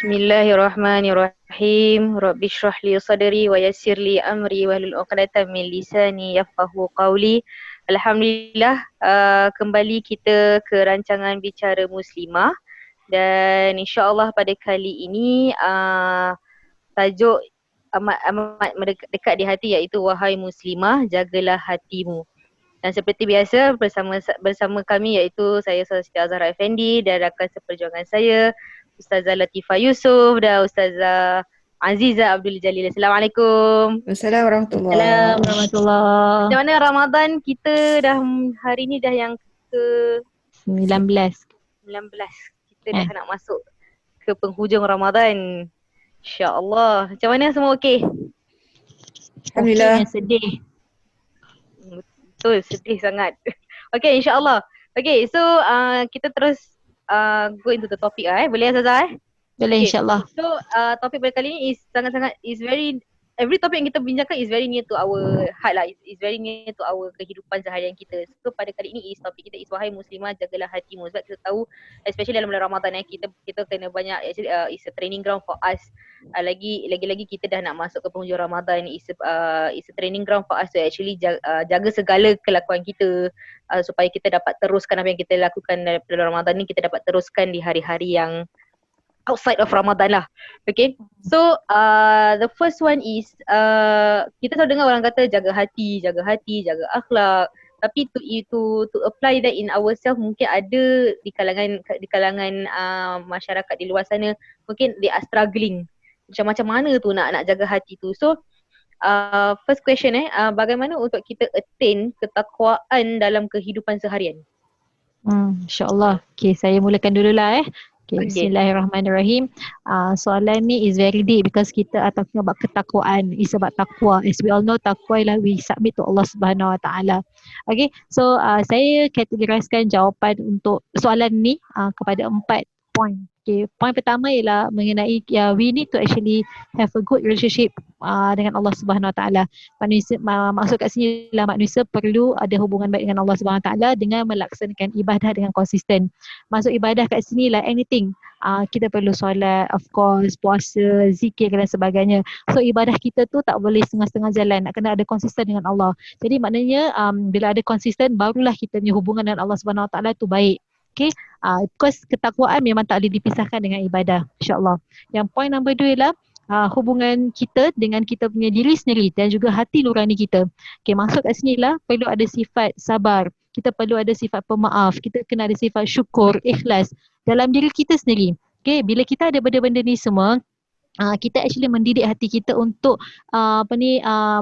Bismillahirrahmanirrahim. Rabbi shrah li sadri wa yassir li amri wahlul 'uqdatam min lisani yafqahu qawli. Alhamdulillah, kembali kita ke rancangan Bicara Muslimah, dan insya-Allah pada kali ini tajuk amat amat dekat di hati, iaitu wahai muslimah jagalah hatimu. Dan seperti biasa bersama kami, iaitu saya Siti Azhara Effendi dan rakan seperjuangan saya Ustazah Latifah Yusof dan Ustazah Aziza Abdul Jalil. Assalamualaikum. Assalamualaikum Salam warahmatullahi. warahmatullahi Macam mana Ramadan kita dah hari ni, dah yang ke 19. 19. Kita dah nak masuk ke penghujung Ramadan. InsyaAllah. Macam mana, semua okey? Alhamdulillah. Okay, sedih. Betul, sedih sangat. Okay, insyaAllah. Okay, so kita terus go into the topic Boleh Azazah Boleh, Okay. insyaAllah. So topik pada kali ni is sangat-sangat, is very, every topik yang kita bincangkan is very near to our heart lah. Is very near to our kehidupan seharian kita. So pada kali ni topik kita is wahai muslimah jagalah hatimu. Sebab kita tahu, especially dalam bulan Ramadan kita kena banyak, actually is a training ground for us. Lagi-lagi kita dah nak masuk ke penghujung Ramadan, is a training ground for us to actually jaga segala kelakuan kita, supaya kita dapat teruskan apa yang kita lakukan daripada Ramadan ni, kita dapat teruskan di hari-hari yang outside of Ramadan lah. Okay. So the first one is kita selalu dengar orang kata jaga hati, jaga akhlak. Tapi to apply that in ourselves, mungkin ada di kalangan masyarakat di luar sana, mungkin they are struggling. Macam mana tu nak jaga hati tu. So first question bagaimana untuk kita attain ketakwaan dalam kehidupan seharian? InsyaAllah. Okay, saya mulakan dululah Okay, Bismillahirrahmanirrahim. Soalan ni is very deep because kita are talking about ketakwaan. It's about takwa. As we all know, takwa ialah we submit to Allah Subhanahu Wa Taala. Okay, so saya kategoriskan jawapan untuk soalan ni kepada 4 point. Okay, point pertama ialah mengenai we need to actually have a good relationship dengan Allah Subhanahu Wa Taala. Manusia, maksud kat sini ialah manusia perlu ada hubungan baik dengan Allah Subhanahu Wa Taala dengan melaksanakan ibadah dengan konsisten. Maksud ibadah kat sini lah anything. Kita perlu solat, of course, puasa, zikir dan sebagainya. So ibadah kita tu tak boleh setengah-setengah jalan, nak kena ada konsisten dengan Allah. Jadi maknanya bila ada konsisten, barulah kita punya hubungan dengan Allah Subhanahu Wa Taala tu baik. Okay, because ketakwaan memang tak boleh dipisahkan dengan ibadah, insyaAllah. Yang point number 2 ialah hubungan kita dengan kita punya diri sendiri dan juga hati nurani kita. Okay, maksud kat sini lah perlu ada sifat sabar, kita perlu ada sifat pemaaf, kita kena ada sifat syukur, ikhlas dalam diri kita sendiri. Okay, bila kita ada benda-benda ni semua, kita actually mendidik hati kita untuk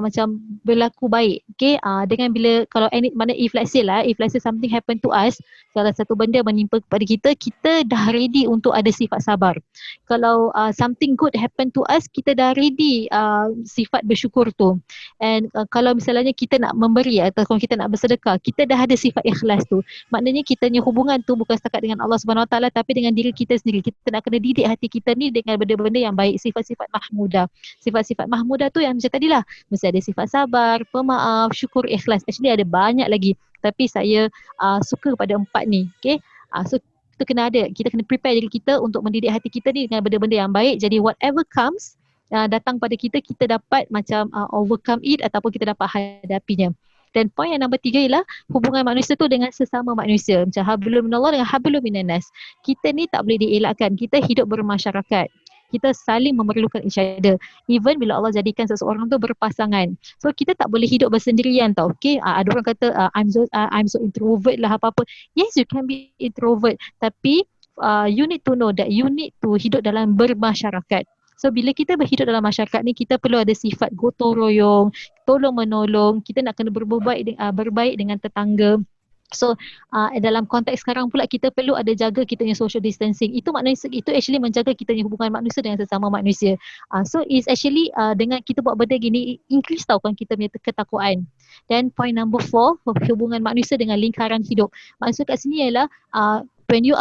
macam berlaku baik. Okay, dengan bila kalau if let's say something happen to us, salah satu benda menimpa kepada kita dah ready untuk ada sifat sabar. Kalau something good happen to us, kita dah ready sifat bersyukur tu. And kalau misalnya kita nak memberi atau kalau kita nak bersedekah, kita dah ada sifat ikhlas tu. Maknanya kita punya hubungan tu bukan setakat dengan Allah Subhanahu Wa Taala tapi dengan diri kita sendiri. Kita nak kena didik hati kita ni dengan benda-benda yang baik, sifat-sifat mahmudah. Sifat-sifat mahmudah tu yang macam tadilah, mesti ada sifat sabar, pemaaf, syukur, ikhlas. Actually ada banyak lagi, tapi saya suka pada 4 ni. Okay, so kita kena prepare diri kita untuk mendidik hati kita ni dengan benda-benda yang baik. Jadi whatever comes datang pada kita, kita dapat macam overcome it ataupun kita dapat hadapinya. Dan point yang nombor 3 ialah hubungan manusia tu dengan sesama manusia. Macam hablum minallah dengan hablum minannas. Kita ni tak boleh dielakkan. Kita hidup bermasyarakat. Kita saling memerlukan each other. Even bila Allah jadikan seseorang tu berpasangan. So kita tak boleh hidup bersendirian tau. Okay, ada orang kata I'm so introvert lah apa-apa. Yes, you can be introvert. Tapi you need to know that you need to hidup dalam bermasyarakat. So bila kita berhidup dalam masyarakat ni, kita perlu ada sifat gotong royong, tolong menolong. Kita nak kena berbaik dengan tetangga. So dalam konteks sekarang pula kita perlu ada jaga kita punya social distancing. Itu maknanya itu actually menjaga kita punya hubungan manusia dengan sesama manusia. So is actually dengan kita buat benda gini increase tau kan kita punya ketakwaan. Dan point number 4, hubungan manusia dengan lingkaran hidup. Maksud kat sini ialah when you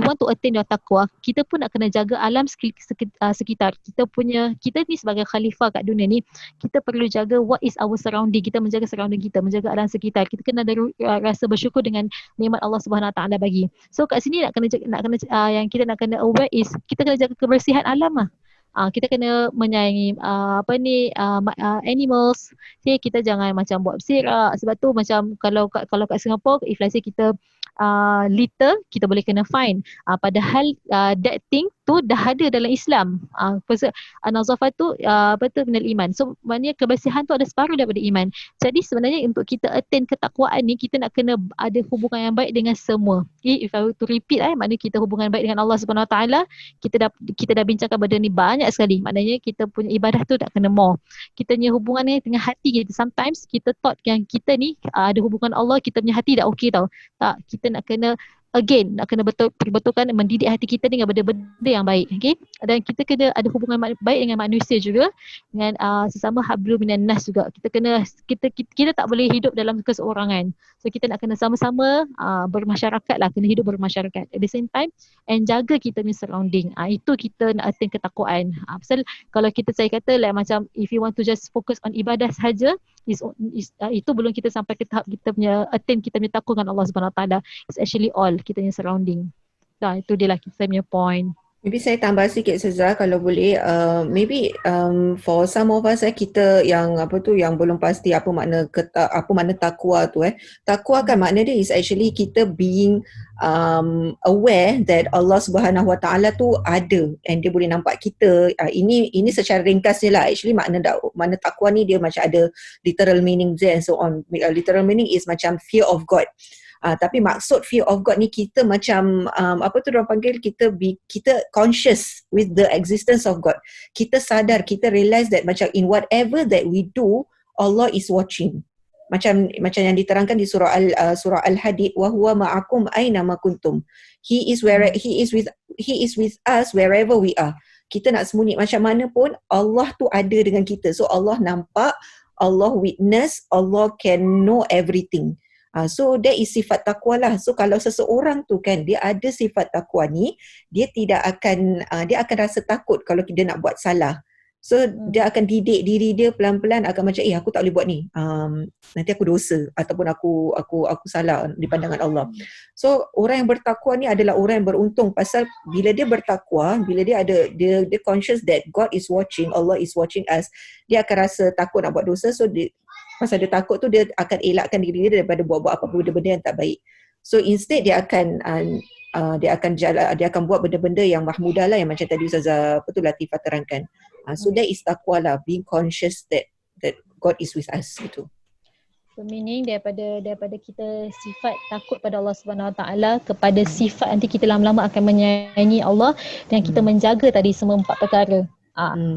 want to attain your taqwa, kita pun nak kena jaga alam sekitar. Kita ni sebagai khalifah kat dunia ni, kita perlu jaga what is our surrounding. Kita menjaga surrounding kita, menjaga alam sekitar. Kita kena ada rasa bersyukur dengan nikmat Allah Subhanahu Wa Taala bagi. So kat sini nak kena yang kita nak kena aware is kita kena jaga kebersihan alam lah. Kita kena menyayangi animals. Okay, kita jangan macam buat berselerak. Sebab tu macam kalau kat Singapore, if let's say kita litter, kita boleh kena fine. Padahal that thing tu dah ada dalam Islam. Nazafah tu minal iman. So maknanya kebersihan tu ada separuh daripada iman. Jadi sebenarnya untuk kita attain ketakwaan ni, kita nak kena ada hubungan yang baik dengan semua. Okay, if I were to repeat, maknanya kita hubungan baik dengan Allah Subhanahu Wa Taala. Kita dah bincangkan benda ni banyak sekali. Maknanya kita punya ibadah tu tak kena more. Kita punya hubungan ni dengan hati kita. Sometimes kita thought yang kita ni ada hubungan Allah, kita punya hati dah okey tau. Tak, kita nak kena perbetulkan, mendidik hati kita dengan benda-benda yang baik. Okay? Dan kita kena ada hubungan baik dengan manusia juga, dengan sesama hablum minan nas juga. Kita tak boleh hidup dalam keseorangan. So kita nak kena sama-sama bermasyarakat lah, kena hidup bermasyarakat at the same time, and jaga kita punya surrounding. Itu kita nak attain ketakwaan. Pasal kalau saya kata like macam if you want to just focus on ibadah sahaja, itu belum kita sampai ke tahap kita punya attain kita punya takwa dengan Allah Subhanahu Wa Taala. It's actually all kita punya surrounding. Itu dia lah saya punya point. Maybe saya tambah sikit Sezar kalau boleh. Maybe for some of us kita yang yang belum pasti apa makna takwa tu Takwa kan makna dia is actually kita being aware that Allah Subhanahu Wa Taala tu ada and dia boleh nampak kita. Ini secara ringkasnya lah. Actually makna takwa ni dia macam ada literal meaning and so on. Literal meaning is macam fear of God. Tapi maksud fear of God ni kita macam orang panggil kita conscious with the existence of God. Kita sadar, kita realize that macam in whatever that we do, Allah is watching. Macam yang diterangkan di surah Al-Hadid, wa huwa ma'akum aina ma kuntum. He is with us wherever we are. Kita nak sembunyi macam mana pun, Allah tu ada dengan kita. So Allah nampak, Allah witness, Allah can know everything. So that is sifat takwa lah. So kalau seseorang tu kan dia ada sifat takwa ni, dia akan rasa takut kalau dia nak buat salah. So dia akan didik diri dia pelan-pelan akan macam aku tak boleh buat ni. Nanti aku dosa ataupun aku salah di pandangan Allah. So orang yang bertakwa ni adalah orang yang beruntung pasal bila dia bertakwa, bila dia conscious that God is watching, Allah is watching us, dia akan rasa takut nak buat dosa. So pasal dia takut tu dia akan elakkan diri dia daripada buat-buat apa-apa benda-benda yang tak baik. So instead dia akan buat benda-benda yang mahmudah lah, yang macam tadi Ustazah Latifah terangkan. So that is taqwa lah, being conscious that God is with us gitu. So meaning daripada kita sifat takut pada Allah Subhanahu Wa Taala kepada sifat nanti kita lama-lama akan menyayangi Allah dan kita menjaga tadi semua 4 perkara.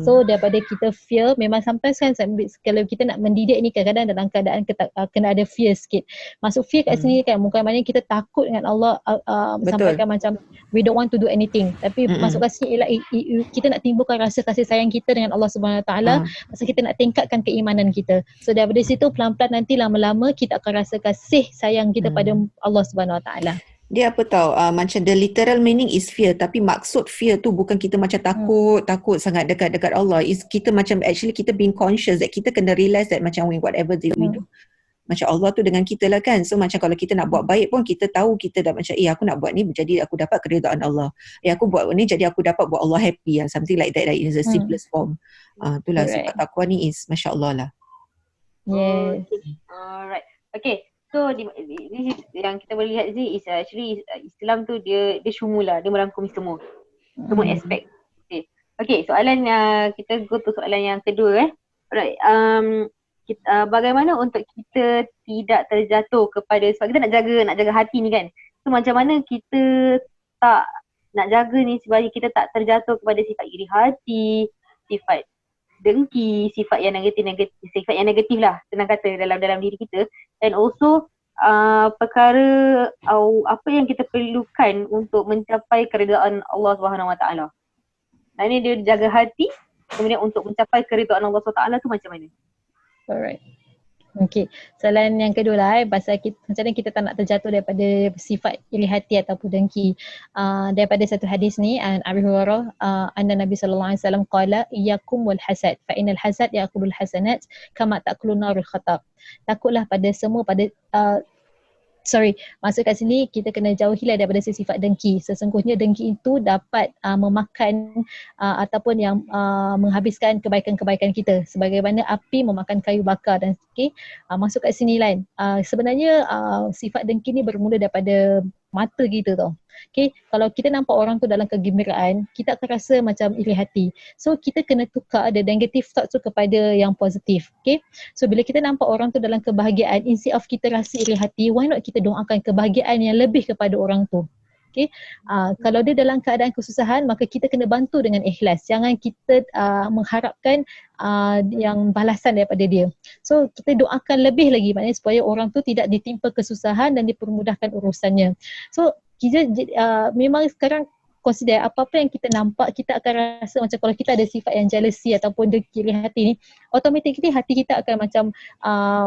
So daripada kita fear, memang sometimes kan kalau kita nak mendidik ni kadang-kadang dalam keadaan kena ada fear sikit. Masuk fear kat sini kan bukan maknanya kita takut dengan Allah sampaikan macam we don't want to do anything. Tapi masuk kat sini ialah kita nak timbulkan rasa kasih sayang kita dengan Allah Subhanahu Wa Taala, pasal kita nak tingkatkan keimanan kita. So daripada situ pelan-pelan nanti lama-lama kita akan rasa kasih sayang kita pada Allah Subhanahu Wa Taala. Dia macam the literal meaning is fear, tapi maksud fear tu bukan kita macam takut sangat dekat Allah. Is kita macam actually kita being conscious that kita kena realize that macam whatever that we do, macam Allah tu dengan kita lah kan. So macam kalau kita nak buat baik pun kita tahu kita dah macam aku nak buat ni jadi aku dapat keridaan Allah. Aku buat ni jadi aku dapat buat Allah happy, something like that in the simplest form. Itulah sifat takwa ni is masya-Allah lah. Yes. Alright. Okay. So this yang kita boleh lihat ni is actually Islam tu dia syumula, dia merangkumi semua aspek. Okay, soalan kita go to soalan yang kedua Alright. Bagaimana untuk kita tidak terjatuh kepada, sebab kita nak jaga hati ni kan. So macam mana kita tak nak jaga ni supaya kita tak terjatuh kepada sifat iri hati, sifat dengki, sifat yang negatif lah senang kata dalam diri kita, and also perkara apa yang kita perlukan untuk mencapai keridaan Allah Subhanahu Wa Taala. Ini dia jaga hati, kemudian untuk mencapai keridaan Allah Subhanahu Wa Taala tu macam mana? Alright. Okey, soalan yang kedua lah pasal kita, macam mana kita tak nak terjatuh daripada sifat iri hati ataupun dengki. Daripada satu hadis ni, Abi Hurairah, anna Nabi sallallahu alaihi wasallam qala iyyakum wal hasad fa innal hasad ya'kulul hasanat kama ta'kulun narul khatab. Takutlah pada semua maksud kat sini kita kena jauhilah daripada sifat dengki. Sesungguhnya dengki itu dapat memakan ataupun yang menghabiskan kebaikan-kebaikan kita, sebagaimana api memakan kayu bakar. Dan masuk kat sini lain. Sebenarnya sifat dengki ni bermula daripada mata kita tau. Okay, kalau kita nampak orang tu dalam kegembiraan, kita akan rasa macam iri hati. So kita kena tukar the negative thoughts tu kepada yang positif. Okay, so bila kita nampak orang tu dalam kebahagiaan, instead of kita rasa iri hati, why not kita doakan kebahagiaan yang lebih kepada orang tu. Okay, kalau dia dalam keadaan kesusahan, maka kita kena bantu dengan ikhlas. Jangan kita mengharapkan yang balasan daripada dia. So kita doakan lebih lagi, maknanya supaya orang tu tidak ditimpa kesusahan dan dipermudahkan urusannya. So kita memang sekarang consider apa-apa yang kita nampak, kita akan rasa macam kalau kita ada sifat yang jealousy ataupun dengki iri hati ni, automatically hati kita akan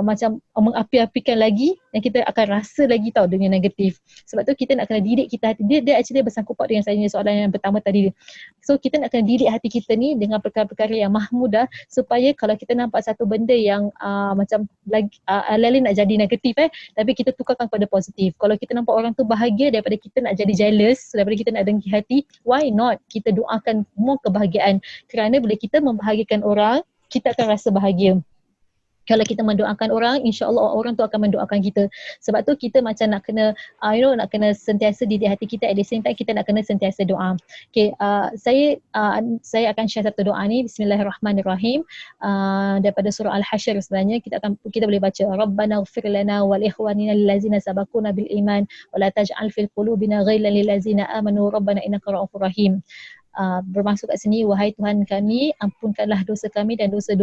macam mengapi-apikan lagi dan kita akan rasa lagi tau dengan negatif. Sebab tu kita nak kena didik kita hati. Dia actually bersangkut paut dengan saya soalan yang pertama tadi. So kita nak kena didik hati kita ni dengan perkara-perkara yang mahmudah, supaya kalau kita nampak satu benda yang macam lagi alali nak jadi negatif tapi kita tukarkan kepada positif. Kalau kita nampak orang tu bahagia, daripada kita nak jadi jealous, daripada kita nak dengki hati, why not kita doakan more kebahagiaan. Kerana bila kita membahagiakan orang, kita akan rasa bahagia. Kalau kita mendoakan orang, insya-Allah orang tu akan mendoakan kita. Sebab tu kita macam nak kena nak kena sentiasa didik hati kita, at the same time kita nak kena sentiasa doa. Okay, saya akan share satu doa ni. Bismillahirrahmanirrahim. Daripada surah Al-Hasyr sebenarnya kita boleh baca, Rabbana ighfir lana wal ikhwanina allazina sabaquna bil iman wa la taj'al fil qulubina ghillan lil ladzina amanu rabbana innaka ra'ufur rahim. Bermaksud kat sini, wahai Tuhan kami, ampunkanlah dosa kami dan dosa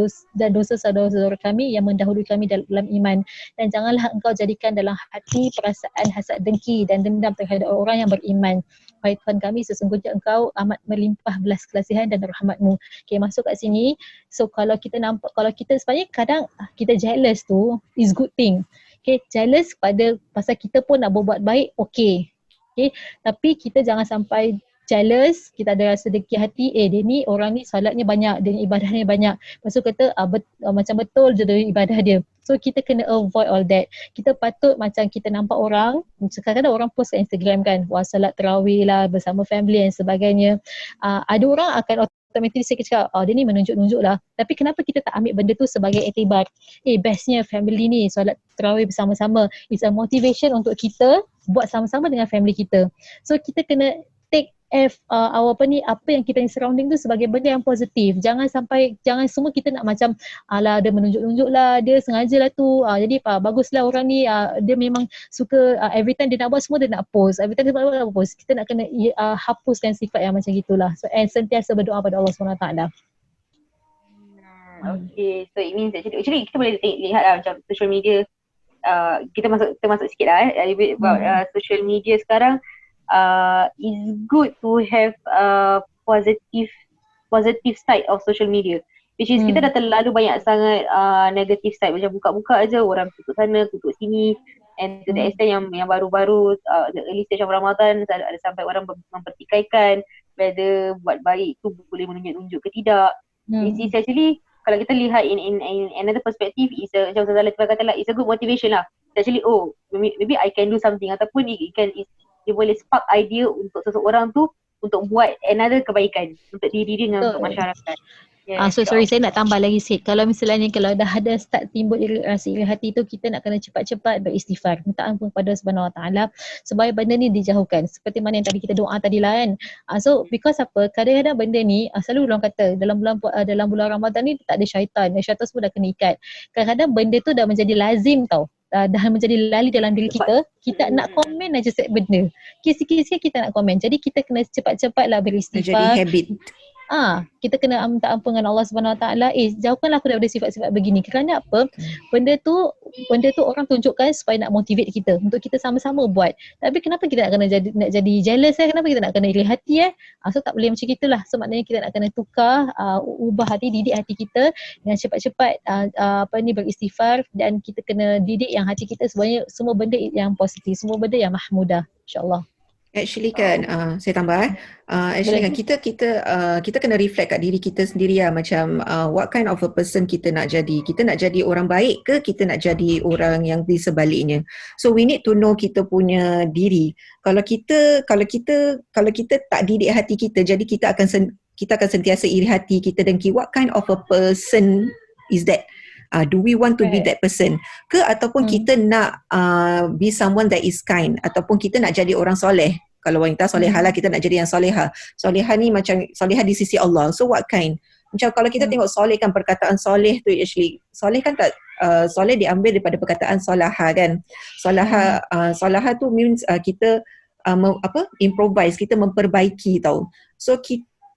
saudara-saudara kami yang mendahului kami dalam iman, dan janganlah engkau jadikan dalam hati perasaan hasad, dengki dan dendam terhadap orang yang beriman. Wahai Tuhan kami, sesungguhnya engkau amat melimpah belas kasihan dan rahmat-Mu. Okay, masuk kat sini. So kalau kita nampak, kalau kita sebenarnya kadang kita jealous tu is good thing. Okay, jealous pasal kita pun nak berbuat baik, okay. Okay, tapi kita jangan sampai jealous, kita ada rasa dengki hati, dia ni orang ni salatnya banyak, dia ni ibadahnya banyak. Maksud kata macam betul je dari ibadah dia. So kita kena avoid all that. Kita patut macam kita nampak orang, sekarang ada orang post kat Instagram kan, wah salat tarawih lah bersama family dan sebagainya. Ada orang akan automatically saya cakap, dia ni menunjuk-nunjuk lah. Tapi kenapa kita tak ambil benda tu sebagai iktibar? Bestnya family ni solat tarawih bersama-sama. It's a motivation untuk kita buat sama-sama dengan family kita. So kita kena take apa yang kita surrounding tu sebagai benda yang positif. Jangan semua kita nak macam dia menunjuk-nunjuk lah, dia sengaja lah tu, jadi baguslah orang ni, dia memang suka every time dia nak buat semua dia nak post, every time dia nak post. Kita nak kena hapuskan sifat yang macam gitulah. So, sentiasa berdoa pada Allah SWT. Okay, so it means actually kita boleh lihat lah macam social media, kita masuk sikit lah a little bit about social media sekarang. It's good to have positive side of social media, which is kita dah terlalu banyak sangat negative side, macam buka-buka aja orang tutup sana, tutup sini, and to the extent yang baru-baru early stage of Ramadan ada sampai orang mempertikaikan whether buat baik tu boleh menunjuk-nunjuk ke tidak. It's actually, kalau kita lihat in another perspective, is macam Ustazah Latifah kata lah, it's a good motivation lah. It's actually, maybe I can do something, ataupun dia boleh spark idea untuk seseorang tu untuk buat another kebaikan untuk diri dia dan untuk masyarakat. Sorry, saya nak tambah lagi sikit. Kalau misalnya kalau dah ada start timbul rasa iri hati tu, kita nak kena cepat-cepat beristighfar, minta ampun kepada Subhanahu Wa Taala supaya benda ni dijauhkan. Seperti mana yang tadi kita doa tadi lah kan. So because apa? Kadang-kadang benda ni selalu orang kata dalam bulan Ramadan ni tak ada syaitan. Syaitan semua dah kena ikat. Kadang-kadang benda tu dah menjadi lazim tau. Dah menjadi lali dalam diri kita nak komen aja set benda. Sikit-sikit kita nak komen. Jadi kita kena cepat-cepatlah beristighfar. Jadi habit. kita kena minta ampun dengan Allah Subhanahu Wa Taala, jauhkanlah aku daripada sifat-sifat begini. Kerana apa? Benda tu orang tunjukkan supaya nak motivate kita untuk kita sama-sama buat. Tapi kenapa kita nak jadi jealous kenapa kita nak kena iri hati so tak boleh macam gitulah. So maknanya kita nak kena tukar, ubah hati, didik hati kita dengan cepat-cepat beristighfar, dan kita kena didik yang hati kita sebenarnya semua benda yang positif, semua benda yang mahmudah, insya-Allah. Actually kan, saya tambah actually kan kita kena reflect kat diri kita sendiri macam what kind of a person kita nak jadi. Kita nak jadi orang baik ke kita nak jadi orang yang di sebaliknya. So we need to know kita punya diri. Kalau kita tak didik hati kita, jadi kita akan sentiasa iri hati kita dengki. What kind of a person is that? Do we want to be that person ke, ataupun kita nak be someone that is kind, ataupun kita nak jadi orang soleh. Kalau wanita solehah lah, kita nak jadi yang solehah. Solehah ni macam solehah di sisi Allah. So what kind? Macam kalau kita tengok soleh kan, perkataan soleh tu actually soleh kan tak soleh diambil daripada perkataan solaha kan. Solaha tu means kita improvise, kita memperbaiki tau. So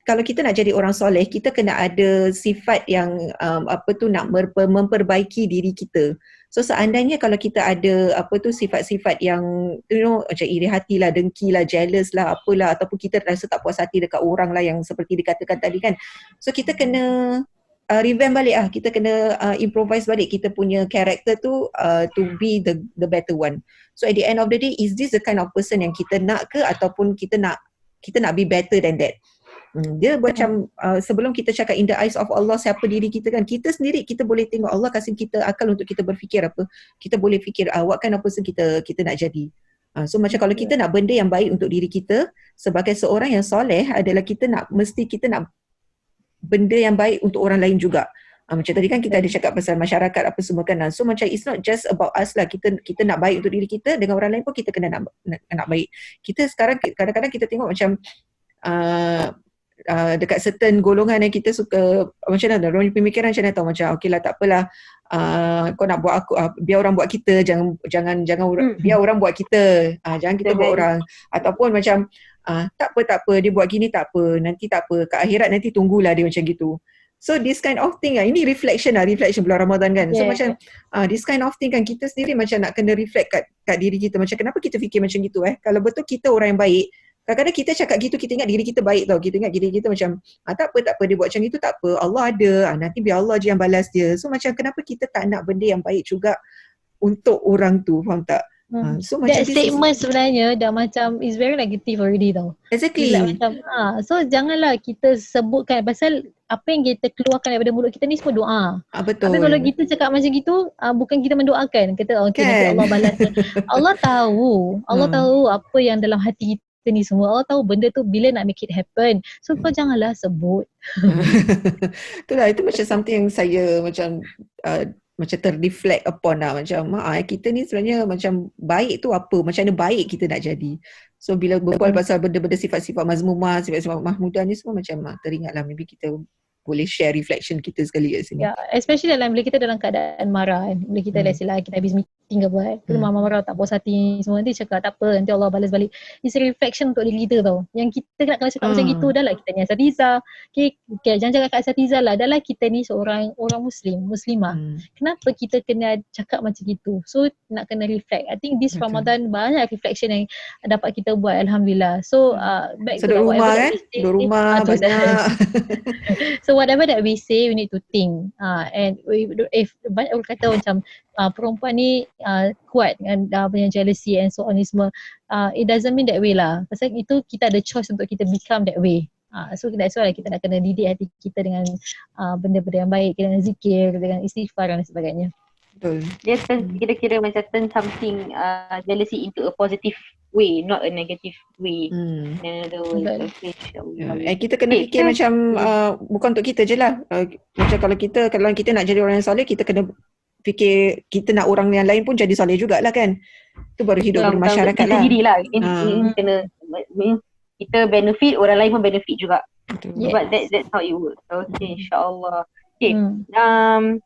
kalau kita nak jadi orang soleh, kita kena ada sifat yang nak memperbaiki diri kita. So seandainya kalau kita ada sifat-sifat yang macam iri hati lah, dengki lah, jealous lah, apalah, ataupun kita rasa tak puas hati dekat orang lah yang seperti dikatakan tadi kan. So kita kena revamp balik kita kena improvise balik kita punya character tu to be the better one. So at the end of the day, is this the kind of person yang kita nak ke, ataupun kita nak be better than that? Dia macam sebelum kita cakap in the eyes of Allah siapa diri kita kan, kita sendiri kita boleh tengok, Allah kasih kita akal untuk kita berfikir apa, kita boleh fikir what kind of person kita nak jadi. So macam kalau kita nak benda yang baik untuk diri kita sebagai seorang yang soleh adalah mesti kita nak benda yang baik untuk orang lain juga. Macam tadi kan kita ada cakap pasal masyarakat apa semua kan. So macam it's not just about us lah, kita nak baik untuk diri kita, dengan orang lain pun kita kena nak baik. Kita sekarang kadang-kadang kita tengok macam dekat certain golongan yang kita suka macam mana, orang pemikiran macam mana tahu, macam okey lah tak apalah, kau nak buat aku, biar orang buat kita, jangan biar orang buat kita, jangan kita buat orang, ataupun macam tak apa dia buat gini tak apa, nanti tak apa, kat akhirat nanti tunggulah dia macam gitu. So this kind of thing ini reflection bulan Ramadan kan. So macam this kind of thing kan, kita sendiri macam nak kena reflect kat diri kita, macam kenapa kita fikir macam gitu kalau betul kita orang yang baik. Kadang-kadang kita cakap gitu, kita ingat diri kita baik tau. Kita ingat diri kita macam tak apa dia buat macam itu tak apa, Allah ada, nanti biar Allah je yang balas dia. So macam kenapa kita tak nak benda yang baik juga untuk orang tu, faham tak? So that statement sebenarnya dah macam is very negative already tau. Exactly. Macam, so janganlah kita sebutkan, pasal apa yang kita keluarkan daripada mulut kita ni semua doa. Betul. Tapi kalau kita cakap macam gitu, bukan kita mendoakan, kita okey nanti Allah balas. Allah tahu apa yang dalam hati kita ni semua. Allah tahu benda tu bila nak make it happen. So kau janganlah sebut. Itulah, itu macam something yang saya macam terdeflect upon lah. Macam kita ni sebenarnya macam baik tu apa, macam mana baik kita nak jadi. So bila berbual pasal benda-benda sifat-sifat mazmumah, sifat-sifat mahmudah ni semua macam teringatlah, maybe kita boleh share reflection kita sekali kat sini. Especially bila kita dalam keadaan marah kan. Bila kita kita habis meeting ke apa kita marah tak puas hati semua, nanti cakap tak apa, nanti Allah balas balik. It's a reflection untuk diri kita tau. Yang kita nak kena cakap macam gitu, dah lah kita ni Asatiza. Okay, jangan cakap kat Asatiza lah. Dah lah kita ni seorang muslimah. Kenapa kita kena cakap macam gitu? So nak kena reflect. I think this Ramadan banyak reflection yang dapat kita buat, Alhamdulillah. So back to rumah kan? Duduk rumah banyak. So whatever that we say, we need to think. And if banyak orang kata macam perempuan ni kuat dengan punya jealousy and so on ni semua, it doesn't mean that way lah. Pasal itu kita ada choice untuk kita become that way. So that's why kita nak kena didik hati kita dengan benda-benda yang baik, dengan zikir, dengan istighfar dan sebagainya. Betul. Dia kira-kira macam turn something jealousy into a positive way, not a negative way. Kita kena fikir macam bukan untuk kita je lah. Macam kalau kita nak jadi orang yang soleh, kita kena fikir kita nak orang yang lain pun jadi soleh jugalah kan. Itu baru hidup bermasyarakat lah. Kita dirilah. Kena kita benefit, orang lain pun benefit juga. But that's how it works. Okay, insyaAllah. Okay,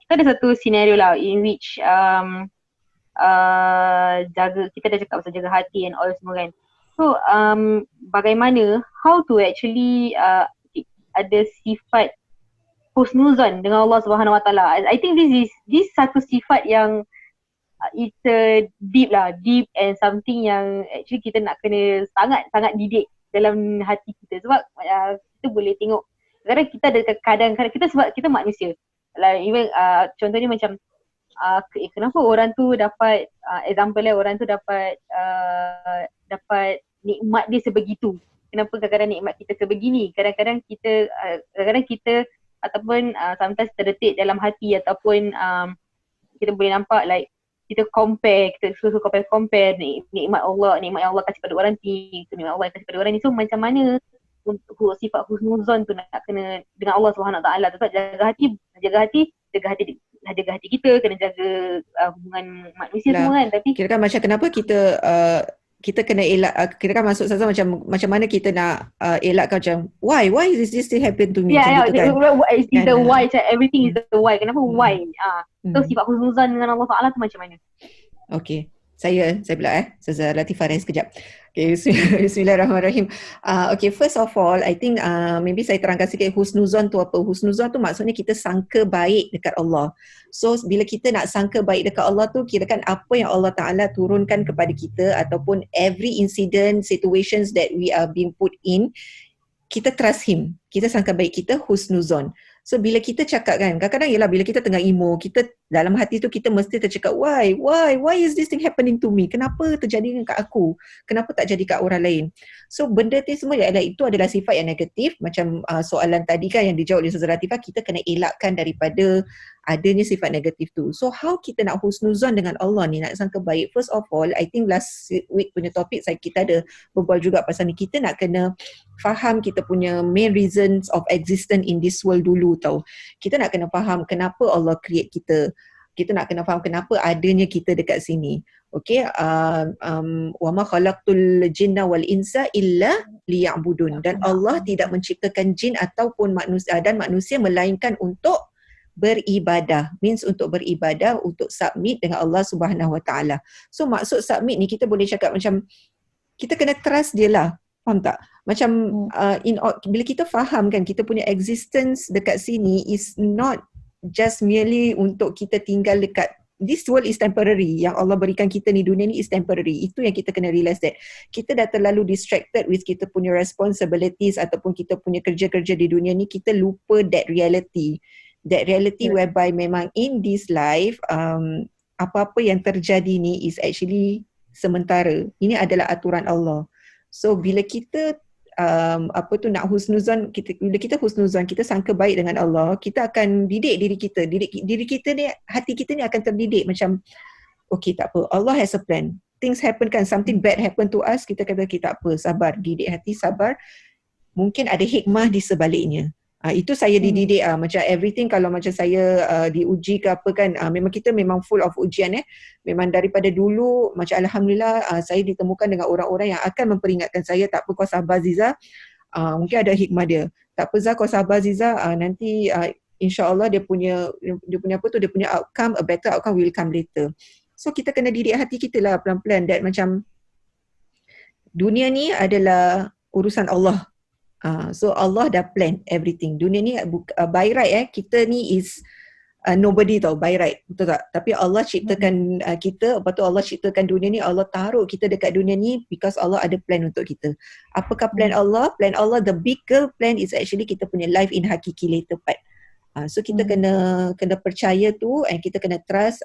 kita ada satu scenario lah in which kita dah cakap pasal jaga hati and all semua kan. So bagaimana, how to actually ada sifat husnuzan dengan Allah Subhanahu Wa Taala. I think this satu sifat yang it's deep and something yang actually kita nak kena sangat didik dalam hati kita. Sebab kita boleh tengok kadang kita ada kadang-kadang kita sebab kita manusia. Like even contohnya macam kenapa orang tu dapat example orang tu dapat nikmat dia sebegitu. Kenapa kadang-kadang nikmat kita sebegini? Kadang-kadang kita ataupun sometimes terdetik dalam hati ataupun kita boleh nampak like kita suka compare nikmat Allah yang Allah kasih pada orang ni, nikmat Allah yang kasih pada orang ni. So macam mana untuk sifat husnuzon tu nak kena dengan Allah Subhanahu Wa Taala. Sebab jaga hati kita, kena jaga hubungan manusia semua kan. Tapi kira kan macam kenapa kita kena elak, kira kan masuk saja macam mana kita nak elakkan macam why is this thing happen to me, macam gitu kan. It's the why, everything is the why. Kenapa why? So sifat husnuzan dengan Allah Taala tu macam mana? Okay, saya pula Ustazah Latifah sekejap. Okay, bismillahirrahmanirrahim. Okay, first of all, I think maybe saya terangkan sikit husnuzon tu apa. Husnuzon tu maksudnya kita sangka baik dekat Allah. So bila kita nak sangka baik dekat Allah tu, kirakan apa yang Allah Ta'ala turunkan kepada kita ataupun every incident, situations that we are being put in, kita trust him. Kita sangka baik, kita husnuzon. So bila kita cakap kan, kadang-kadang ialah bila kita tengah emo, kita dalam hati tu kita mesti tercakap why is this thing happening to me? Kenapa terjadi kat aku? Kenapa tak jadi kat orang lain? So benda tu semua itu adalah sifat yang negatif. Macam soalan tadi kan yang dijawab oleh Ustazah Latifah, kita kena elakkan daripada adanya sifat negatif tu. So how kita nak husnuzon dengan Allah ni, nak sangka baik? First of all, I think last week punya topik kita ada berbual juga pasal ni. Kita nak kena faham kita punya main reasons of existence in this world dulu tau. Kita nak kena faham kenapa Allah create kita. Kita nak kena faham kenapa adanya kita dekat sini. Okay, wa ma khalaqtul jinna wal insa illa liya'budun. Dan Allah tidak menciptakan jin ataupun manusia melainkan untuk beribadah. Means untuk beribadah, untuk submit dengan Allah Subhanahu Wa Taala. So maksud submit ni kita boleh cakap macam kita kena trust dia lah. Faham tak? Macam bila kita faham kan kita punya existence dekat sini is not just merely untuk kita tinggal dekat this world is temporary. Yang Allah berikan kita ni, dunia ni is temporary. Itu yang kita kena realize that kita dah terlalu distracted with kita punya responsibilities ataupun kita punya kerja-kerja di dunia ni. Kita lupa that reality whereby memang in this life apa-apa yang terjadi ni is actually sementara. Ini adalah aturan Allah. So bila kita nak husnuzon, bila kita husnuzon, kita sangka baik dengan Allah, kita akan didik diri kita. Diri kita ni, hati kita ni akan terdidik macam okay, tak apa, Allah has a plan. Things happen kan, something bad happen to us, kita kata kita tak apa, sabar, didik hati, sabar. Mungkin ada hikmah di sebaliknya. Itu saya dididik macam everything kalau macam saya diuji ke apa kan, memang kita memang full of ujian memang daripada dulu macam alhamdulillah saya ditemukan dengan orang-orang yang akan memperingatkan saya, tak apa kau sabar Ziza, mungkin ada hikmah dia, tak apa Zah kau sabar Ziza, nanti insya-Allah dia punya outcome, a better outcome will come later. So kita kena didik hati kita lah pelan-pelan that macam dunia ni adalah urusan Allah. So Allah dah plan everything. Dunia ni by right kita ni is nobody tau, by right, betul tak? Tapi Allah ciptakan kita, lepas tu Allah ciptakan dunia ni, Allah taruh kita dekat dunia ni because Allah ada plan untuk kita. Apakah plan Allah? Plan Allah, the bigger plan is actually kita punya life in hakiki later part. So kita kena percaya tu, and kita kena trust,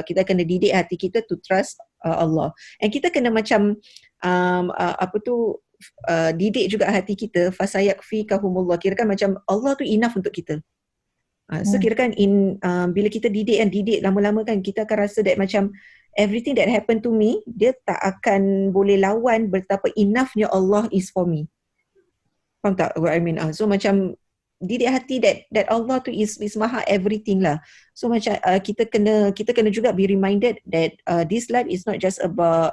kita kena didik hati kita to trust Allah. And kita kena macam didik juga hati kita, fasayakfikahumullah, kirakan macam Allah tu enough untuk kita. So kirakan bila kita didik lama-lama kan, kita akan rasa that macam everything that happen to me, dia tak akan boleh lawan betapa enoughnya Allah is for me. Faham tak what I mean? So macam didik hati that Allah tu is maha everything lah. So macam kita kena juga be reminded that this life is not just about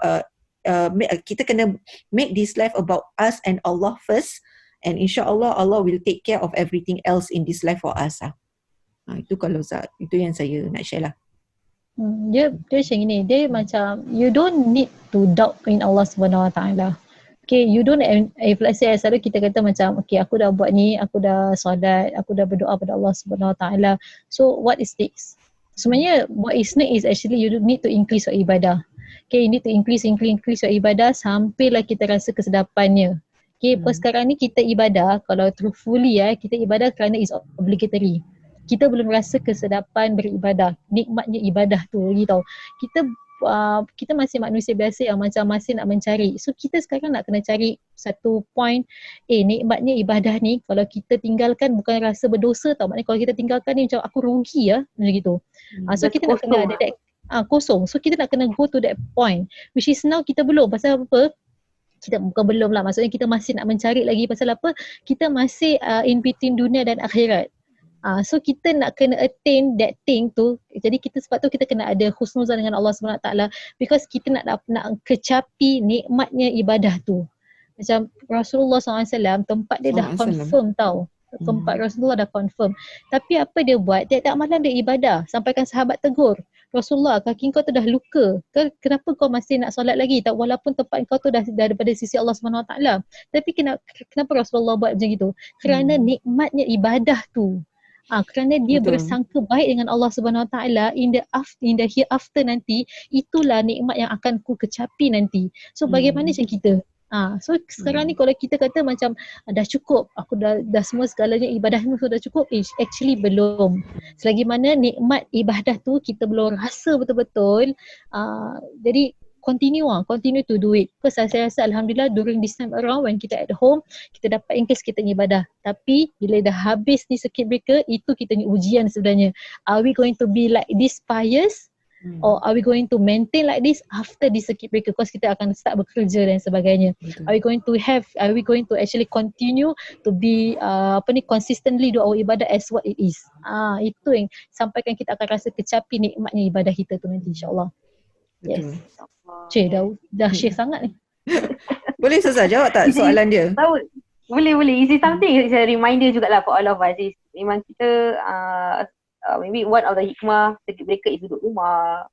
kita kena make this life about us and Allah first, and insya-Allah Allah will take care of everything else in this life for us. Itu kalau itu yang saya nak share lah. Dia macam ni, dia macam you don't need to doubt in Allah Subhanahu Wa Taala. Okay, you don't, if let's say selalu kita kata macam, okay aku dah buat ni, aku dah solat, aku dah berdoa pada Allah Subhanahu Wa Taala. So what is next? Sebenarnya what is next is actually you need to increase your ibadah. Okay, you need to increase your ibadah sampailah kita rasa kesedapannya. Okay, sekarang ni kita ibadah, kalau truthfully kita ibadah kerana is obligatory. Kita belum rasa kesedapan beribadah, nikmatnya ibadah tu lagi tau. Kita masih manusia biasa yang macam masih nak mencari. So kita sekarang nak kena cari satu point, nikmatnya ibadah ni kalau kita tinggalkan bukan rasa berdosa tau. Maknanya kalau kita tinggalkan ni macam aku rugi macam gitu. So kita nak kena ada that kosong. So kita nak kena go to that point, which is now kita belum. Pasal apa? Kita bukan belum lah, maksudnya kita masih nak mencari lagi. Pasal apa? Kita masih in between dunia dan akhirat. So kita nak kena attain that thing tu. Jadi kita sebab tu kita kena ada husnuzan dengan Allah SWT, because kita nak kecapi nikmatnya ibadah tu. Macam Rasulullah SAW tempat dia dah confirm tau. Tempat Rasulullah dah confirm. Tapi apa dia buat? Tiap-tiap malam dia ibadah. Sampaikan sahabat tegur, Rasulullah, kaki kau tu dah luka. Kenapa kau masih nak solat lagi? Tak, walaupun tempat kau tu dah daripada sisi Allah SWT. Tapi kenapa Rasulullah buat macam itu? Kerana nikmatnya ibadah tu. Kerana dia bersangka baik dengan Allah Subhanahu Wa Taala in the hereafter nanti, itulah nikmat yang akan ku kecapi nanti. So bagaimana macam kita? So sekarang ni kalau kita kata macam dah cukup, aku dah semua segalanya ibadah semua sudah cukup, actually belum. Selagi mana nikmat ibadah tu kita belum rasa betul-betul, jadi continue to do it. Because saya rasa alhamdulillah during this time around when kita at home, kita dapat increase kita ni ibadah. Tapi bila dah habis ni circuit breaker, itu kita ni ujian sebenarnya. Are we going to be like this pious? Or are we going to maintain like this after this circuit breaker? Because kita akan start bekerja dan sebagainya. Are we going to actually continue to be consistently do our ibadah as what it is? Itu yang sampaikan kita akan rasa kecapi nikmatnya ibadah kita tu nanti, insyaAllah. Yes. Cik, dah share sangat ni. Boleh Ustazah jawab tak soalan dia? Boleh. Is it something, it's a reminder jugalah for all of us. Memang kita maybe one of the hikmah circuit breaker is duduk rumah,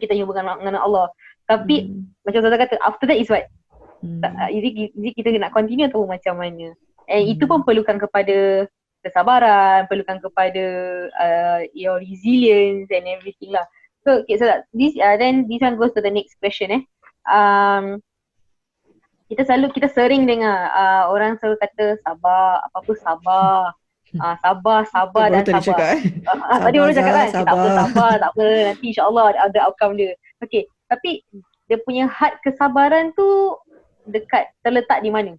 kita hubungan dengan Allah. Tapi macam Ustazah kata, after that is what? Is it kita nak continue atau macam mana? Itu pun perlukan kepada kesabaran, perlukan kepada your resilience and everything lah. So okay, so this one goes to the next question. Kita sering dengar orang selalu kata sabar, apa-apa sabar. Sabar dan sabar. Tadi orang cakap kan, tak apa, nanti insyaAllah ada outcome dia. Okay, tapi dia punya had kesabaran tu terletak di mana?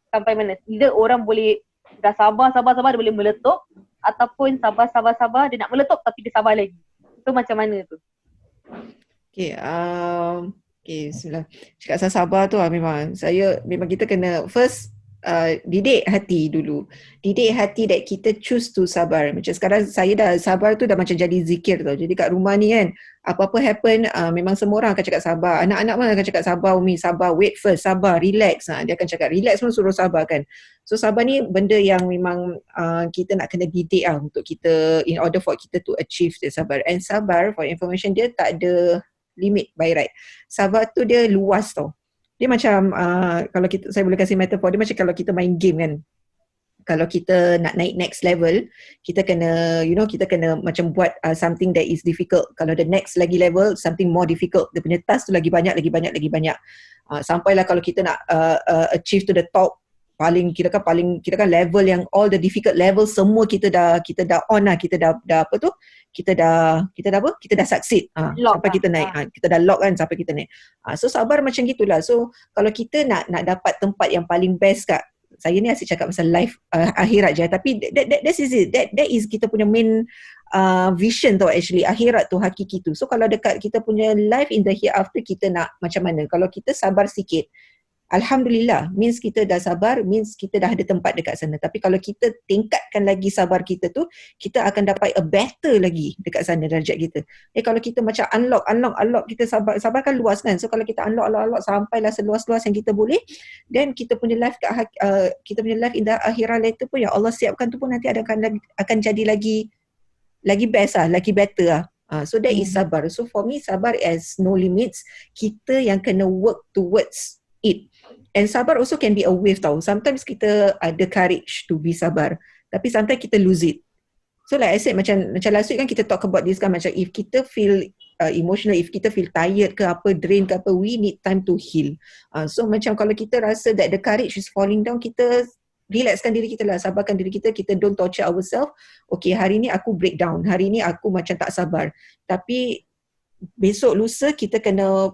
Sampai mana? Either orang boleh dah sabar dia boleh meletup, ataupun sabar dia nak meletup tapi dia sabar lagi. Tu macam mana tu? Okay, bismillah. Cakap sabar tu memang kita kena first didik hati dulu. Didik hati that kita choose to sabar. Macam sekarang saya dah sabar tu dah macam jadi zikir tau. Jadi kat rumah ni kan, apa-apa happen, memang semua orang akan cakap sabar. Anak-anak pun akan cakap sabar, Umi, sabar, wait first, sabar, relax. Dia akan cakap relax pun suruh sabar kan. So sabar ni benda yang memang kita nak kena didik untuk kita, in order for kita to achieve the sabar. And sabar, for information, dia tak ada limit by right. Sabar tu dia luas tau. Dia macam kalau saya boleh kasih metaphor, dia macam kalau kita main game kan. Kalau kita nak naik next level, kita kena kita kena macam buat something that is difficult. Kalau the next lagi level, something more difficult. Dia punya task tu lagi banyak. Sampailah kalau kita nak achieve to the top, kita kan level yang all the difficult level semua kita dah on lah, kita dah succeed sampai kita naik, kita dah lock kan sampai kita naik. So sabar macam gitulah. So kalau kita nak dapat tempat yang paling best kat, saya ni asyik cakap pasal life akhirat je, tapi that is it, that is kita punya main vision tau actually, akhirat tu hakiki tu. So kalau dekat kita punya life in the hereafter, kita nak macam mana? Kalau kita sabar sikit, alhamdulillah, means kita dah sabar, means kita dah ada tempat dekat sana. Tapi kalau kita tingkatkan lagi sabar kita tu, kita akan dapat a better lagi dekat sana darjat kita. Kalau kita macam unlock, kita sabar kan luas kan. So kalau kita unlock sampailah seluas-luas yang kita boleh, then kita punya life in the akhirah later pun yang Allah siapkan tu pun nanti akan jadi lagi best lah, lagi better lah. So that is sabar. So for me, sabar has no limits. Kita yang kena work towards it. And sabar also can be a wave tau. Sometimes kita ada courage to be sabar, tapi sometimes kita lose it. So like I said, macam last week kan kita talk about this kan, macam if kita feel emotional, if kita feel tired ke apa, drain ke apa, we need time to heal. So macam kalau kita rasa that the courage is falling down, kita relaxkan diri kita lah, sabarkan diri kita, kita don't torture ourselves. Okay, hari ni aku break down, hari ni aku macam tak sabar, tapi besok lusa kita kena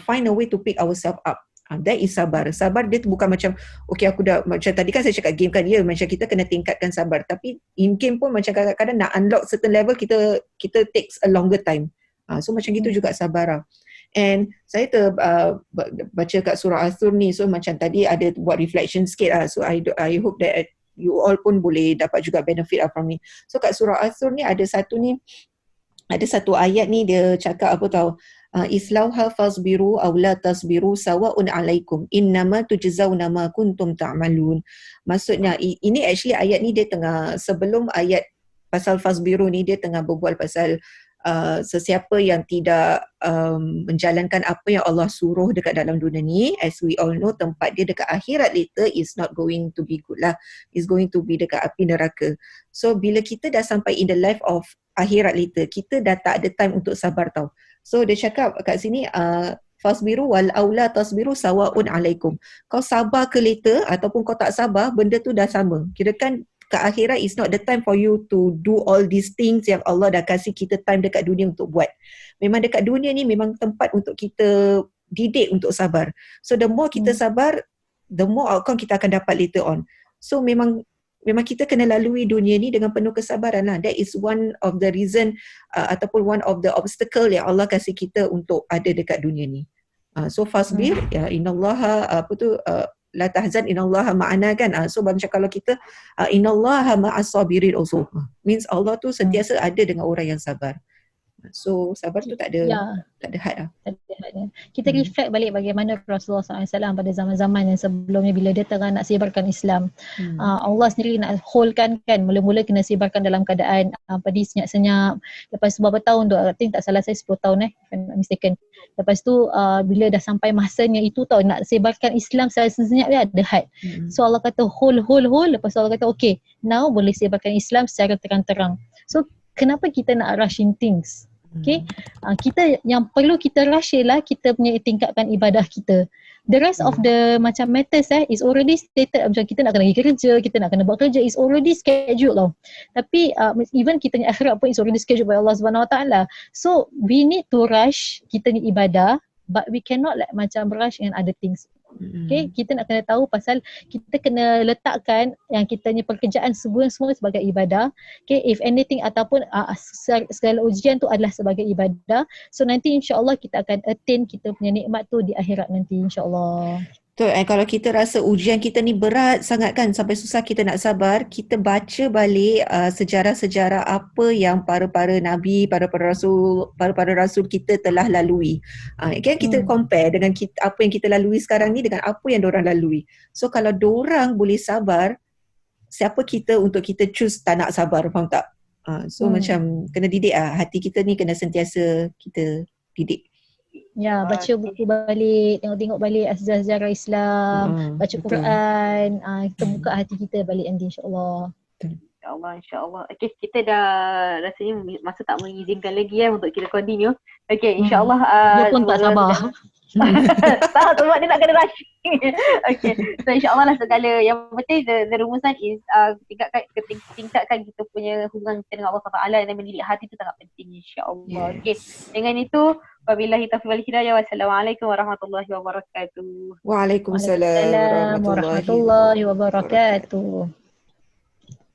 find a way to pick ourselves up. That is sabar. Sabar dia tu bukan macam okay aku dah, macam tadi kan saya cakap game kan, dia macam kita kena tingkatkan sabar, tapi in game pun macam kadang-kadang nak unlock certain level kita takes a longer time. So macam gitu juga sabar lah. And saya baca kat surah As-Sur ni, so macam tadi ada buat reflection sikit lah, so I hope that you all pun boleh dapat juga benefit from ni. So kat surah As-Sur ni ada satu ayat ni, dia cakap apa tahu, islauha fasbiru aw la tasbiru sawaun alaikum innama tujzauna ma kuntum ta'malun. Maksudnya ini actually ayat ni dia tengah, sebelum ayat pasal fasbiru ni dia tengah berbual pasal sesiapa yang tidak menjalankan apa yang Allah suruh dekat dalam dunia ni. As we all know, tempat dia dekat akhirat later is not going to be good lah, is going to be dekat api neraka. So bila kita dah sampai in the life of akhirat later, kita dah tak ada time untuk sabar tau. So dia cakap kat sini fasbiru wal aula tasbiru sawaun alaikum. Kau sabar ke later ataupun kau tak sabar, benda tu dah sama. Kirakan kat akhirat is not the time for you to do all these things yang Allah dah kasih kita time dekat dunia untuk buat. Memang dekat dunia ni memang tempat untuk kita didik untuk sabar. So the more kita sabar, the more outcome kita akan dapat later on. So memang kita kena lalui dunia ni dengan penuh kesabaran lah. That is one of the reason ataupun one of the obstacle yang Allah kasih kita untuk ada dekat dunia ni. So fasbir, ya innallaha la tahzan innallaha ma'ana kan. So macam kalau kita innallaha ma'as sabirin also, means Allah tu sentiasa ada dengan orang yang sabar. So sabar tu tak ada had lah. Tak ada had. Kita reflect balik bagaimana Rasulullah SAW pada zaman-zaman yang sebelumnya bila dia tengah nak sebarkan Islam. Allah sendiri nak hold kan, mula-mula kena sebarkan dalam keadaan senyap-senyap. Lepas beberapa tahun tu, I think tak salah saya 10 tahun if I'm not mistaken. Lepas tu bila dah sampai masanya itu tau, nak sebarkan Islam secara senyap dia ada had. So Allah kata hold. Lepas tu Allah kata okay, now boleh sebarkan Islam secara terang-terang. So kenapa kita nak rushing things? Okay, kita yang perlu kita rush ialah kita punya tingkatkan ibadah kita. The rest of the macam matters is already stated. Macam kita nak kena pergi kerja, kita nak kena buat kerja, is already scheduled tau. Tapi even kita punya akhirat pun is already scheduled by Allah Subhanahu Wa Taala. So we need to rush kita ni ibadah, but we cannot like macam rush dengan other things. Okay, kita nak kena tahu pasal kita kena letakkan yang kita ni pekerjaan semua sebagai ibadah. Okay, if anything ataupun segala ujian tu adalah sebagai ibadah. So nanti insya-Allah kita akan attain kita punya nikmat tu di akhirat nanti insya-Allah. Betul. Kalau kita rasa ujian kita ni berat sangat kan, sampai susah kita nak sabar, kita baca balik sejarah-sejarah apa yang para nabi, para rasul kita telah lalui. Kan kita compare dengan apa yang kita lalui sekarang ni dengan apa yang diorang lalui. So kalau diorang boleh sabar, siapa kita untuk kita choose tak nak sabar, faham tak? So macam kena didik hati kita ni kena sentiasa kita didik. Ya, baca buku balik, tengok balik sejarah Islam, baca Quran, kita buka hati kita balik nanti insya-Allah. InsyaAllah. Okay, kita dah rasanya masa tak mengizinkan lagi untuk kita continue. Okay, insyaAllah. Dia pun tak sabar. Tak, sebab dia nak kena rush. Okay, so insyaAllah lah segala yang penting the rumusan is tingkatkan kita punya hubungan kita dengan Allah SWT dan mendidik hati tu sangat penting insyaAllah. Okay, dengan itu wabillahi taufiq wal hidayah. Wassalamualaikum warahmatullahi wabarakatuh. Waalaikumsalam warahmatullahi wabarakatuh.